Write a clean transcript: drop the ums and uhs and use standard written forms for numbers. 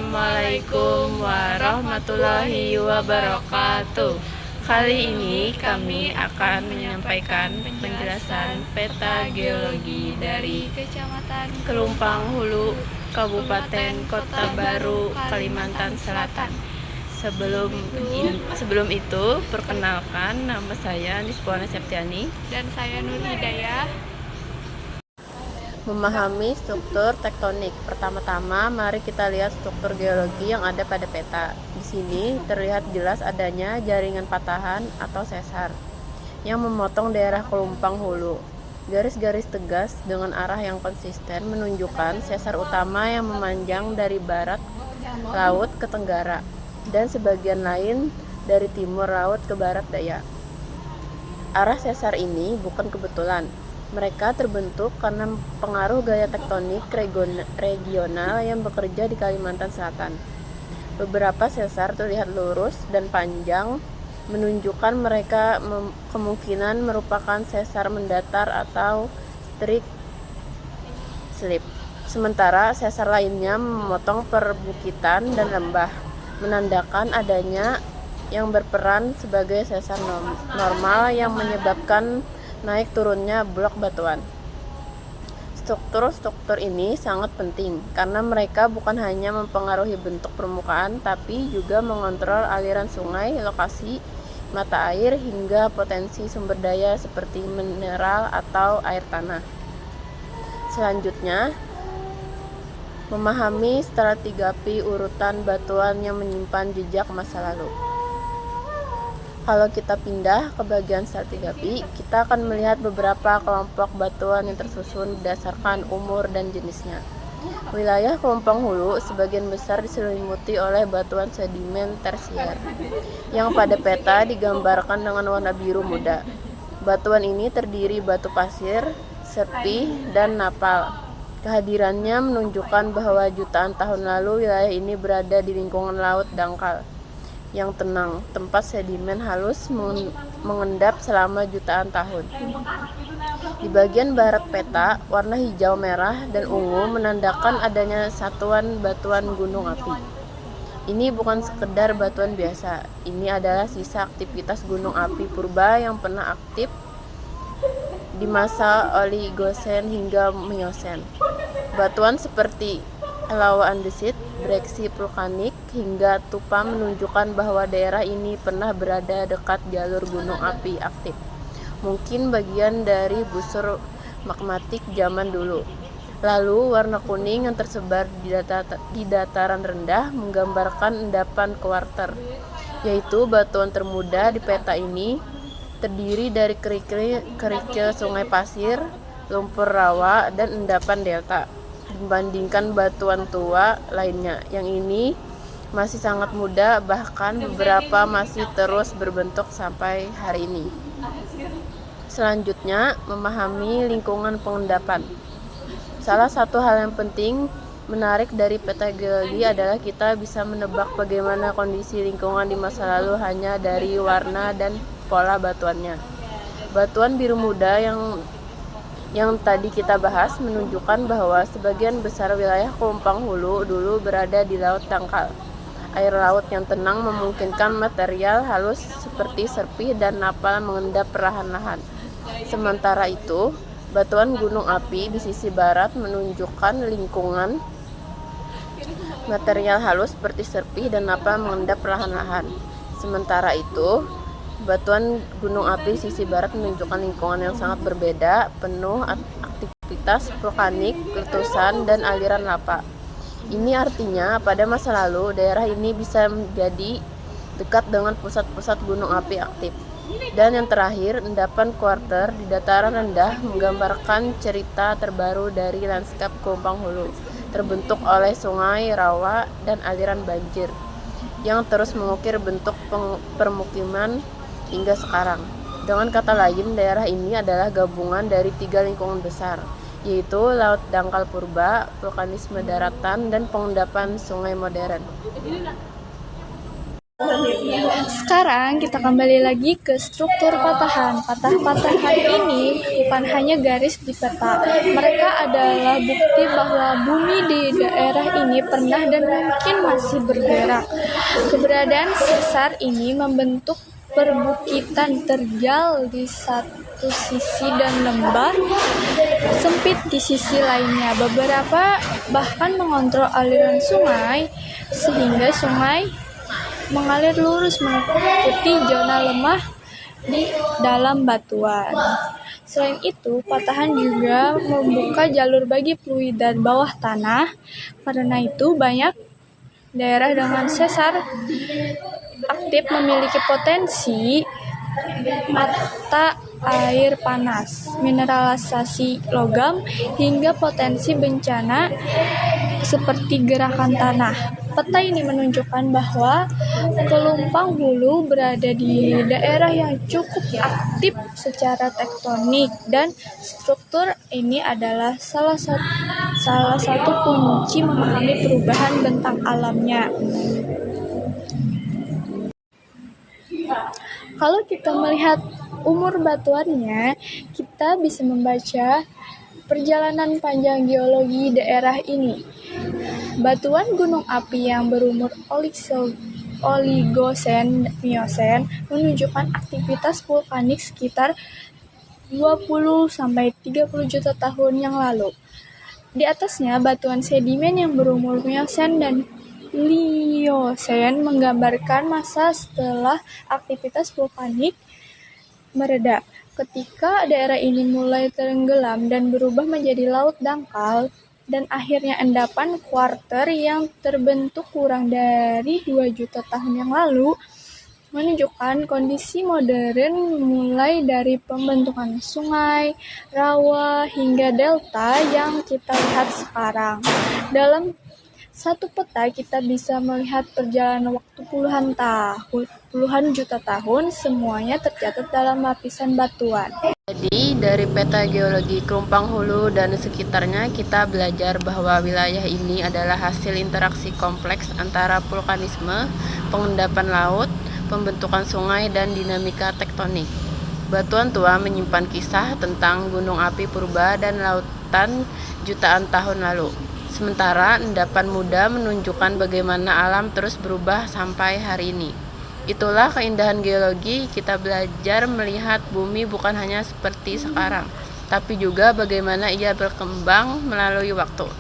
Assalamualaikum warahmatullahi wabarakatuh. Kali ini kami akan menyampaikan penjelasan peta geologi dari Kecamatan Kelumpang Hulu, Kabupaten Kota Baru, Kalimantan Selatan. Sebelum itu, perkenalkan, nama saya Nispuana Septiani. dan saya Nur Hidayah. Memahami struktur tektonik. Pertama-tama, mari kita lihat struktur geologi yang ada pada peta. Di sini terlihat jelas adanya jaringan patahan atau sesar yang memotong daerah Kelumpang Hulu. Garis-garis tegas dengan arah yang konsisten menunjukkan sesar utama yang memanjang dari barat laut ke tenggara dan sebagian lain dari timur laut ke barat daya. Arah sesar ini bukan kebetulan. Mereka terbentuk karena pengaruh gaya tektonik regional yang bekerja di Kalimantan Selatan. Beberapa sesar terlihat lurus dan panjang, menunjukkan mereka kemungkinan merupakan sesar mendatar atau strike slip. Sementara sesar lainnya memotong perbukitan dan lembah, menandakan adanya yang berperan sebagai sesar normal yang menyebabkan naik turunnya blok batuan. Struktur-struktur ini sangat penting karena mereka bukan hanya mempengaruhi bentuk permukaan tapi juga mengontrol aliran sungai, lokasi mata air hingga potensi sumber daya seperti mineral atau air tanah. Selanjutnya, memahami stratigrafi urutan batuan yang menyimpan jejak masa lalu. Kalau kita pindah ke bagian stratigrafi, kita akan melihat beberapa kelompok batuan yang tersusun berdasarkan umur dan jenisnya. Wilayah Kelumpang Hulu sebagian besar diselimuti oleh batuan sedimen tersier, yang pada peta digambarkan dengan warna biru muda. Batuan ini terdiri batu pasir, serpih, dan napal. Kehadirannya menunjukkan bahwa jutaan tahun lalu wilayah ini berada di lingkungan laut dangkal yang tenang, tempat sedimen halus mengendap selama jutaan tahun. Di bagian barat peta, warna hijau, merah, dan ungu menandakan adanya satuan batuan gunung api. Ini bukan sekedar batuan biasa, ini adalah sisa aktivitas gunung api purba yang pernah aktif di masa Oligosen hingga Miosen. Batuan seperti lawa andesit, breksi vulkanik, hingga tupa menunjukkan bahwa daerah ini pernah berada dekat jalur gunung api aktif. Mungkin bagian dari busur magmatik zaman dulu. Lalu warna kuning yang tersebar di dataran rendah menggambarkan endapan kuarter, yaitu batuan termuda di peta ini terdiri dari kerikil sungai pasir, lumpur rawa, dan endapan delta. Dibandingkan batuan tua lainnya, yang ini masih sangat muda, bahkan beberapa masih terus berbentuk sampai hari ini. Selanjutnya, memahami lingkungan pengendapan. Salah satu hal yang penting menarik dari peta geologi adalah kita bisa menebak bagaimana kondisi lingkungan di masa lalu hanya dari warna dan pola batuannya. Batuan biru muda yang tadi kita bahas menunjukkan bahwa sebagian besar wilayah Kelumpang Hulu dulu berada di laut dangkal. Air laut yang tenang memungkinkan material halus seperti serpih dan napal mengendap perlahan-lahan. Sementara itu, batuan gunung api di sisi barat menunjukkan lingkungan material halus seperti serpih dan napal mengendap perlahan-lahan. Sementara itu, batuan gunung api sisi barat menunjukkan lingkungan yang sangat berbeda, penuh aktivitas vulkanik, letusan, dan aliran lava. Ini artinya pada masa lalu daerah ini bisa menjadi dekat dengan pusat-pusat gunung api aktif. Dan yang terakhir, endapan kuarter di dataran rendah menggambarkan cerita terbaru dari lanskap Kelumpang Hulu, terbentuk oleh sungai, rawa, dan aliran banjir yang terus mengukir bentuk permukiman hingga sekarang. Dengan kata lain, daerah ini adalah gabungan dari 3 lingkungan besar, yaitu laut dangkal purba, vulkanisme daratan, dan pengendapan sungai modern. Sekarang kita kembali lagi ke struktur patahan. Patah-patahan ini bukan hanya garis di peta. Mereka adalah bukti bahwa bumi di daerah ini pernah dan mungkin masih bergerak. Keberadaan sesar ini membentuk perbukitan terjal di satu sisi dan lembah sempit di sisi lainnya. Beberapa bahkan mengontrol aliran sungai sehingga sungai mengalir lurus mengikuti zona lemah di dalam batuan. Selain itu, patahan juga membuka jalur bagi fluid dan bawah tanah. Karena itu, banyak daerah dengan sesar aktif memiliki potensi mata air panas, mineralisasi logam, hingga potensi bencana seperti gerakan tanah. Peta ini menunjukkan bahwa Kelumpang Hulu berada di daerah yang cukup aktif secara tektonik, dan struktur ini adalah salah satu kunci memahami perubahan bentang alamnya. Kalau kita melihat umur batuannya, kita bisa membaca perjalanan panjang geologi daerah ini. Batuan gunung api yang berumur Oligosen Miosen menunjukkan aktivitas vulkanik sekitar 20-30 juta tahun yang lalu. Di atasnya, batuan sedimen yang berumur Miosen dan Liosen menggambarkan masa setelah aktivitas vulkanik mereda. Ketika daerah ini mulai tenggelam dan berubah menjadi laut dangkal, dan akhirnya endapan kuarter yang terbentuk kurang dari 2 juta tahun yang lalu, menunjukkan kondisi modern mulai dari pembentukan sungai, rawa, hingga delta yang kita lihat sekarang. Dalam satu peta kita bisa melihat perjalanan waktu puluhan juta tahun, semuanya tercatat dalam lapisan batuan. Jadi dari peta geologi Kelumpang Hulu dan sekitarnya kita belajar bahwa wilayah ini adalah hasil interaksi kompleks antara vulkanisme, pengendapan laut, pembentukan sungai, dan dinamika tektonik. Batuan tua menyimpan kisah tentang gunung api purba dan lautan jutaan tahun lalu. Sementara endapan muda menunjukkan bagaimana alam terus berubah sampai hari ini. Itulah keindahan geologi, kita belajar melihat bumi bukan hanya seperti sekarang, tapi juga bagaimana ia berkembang melalui waktu.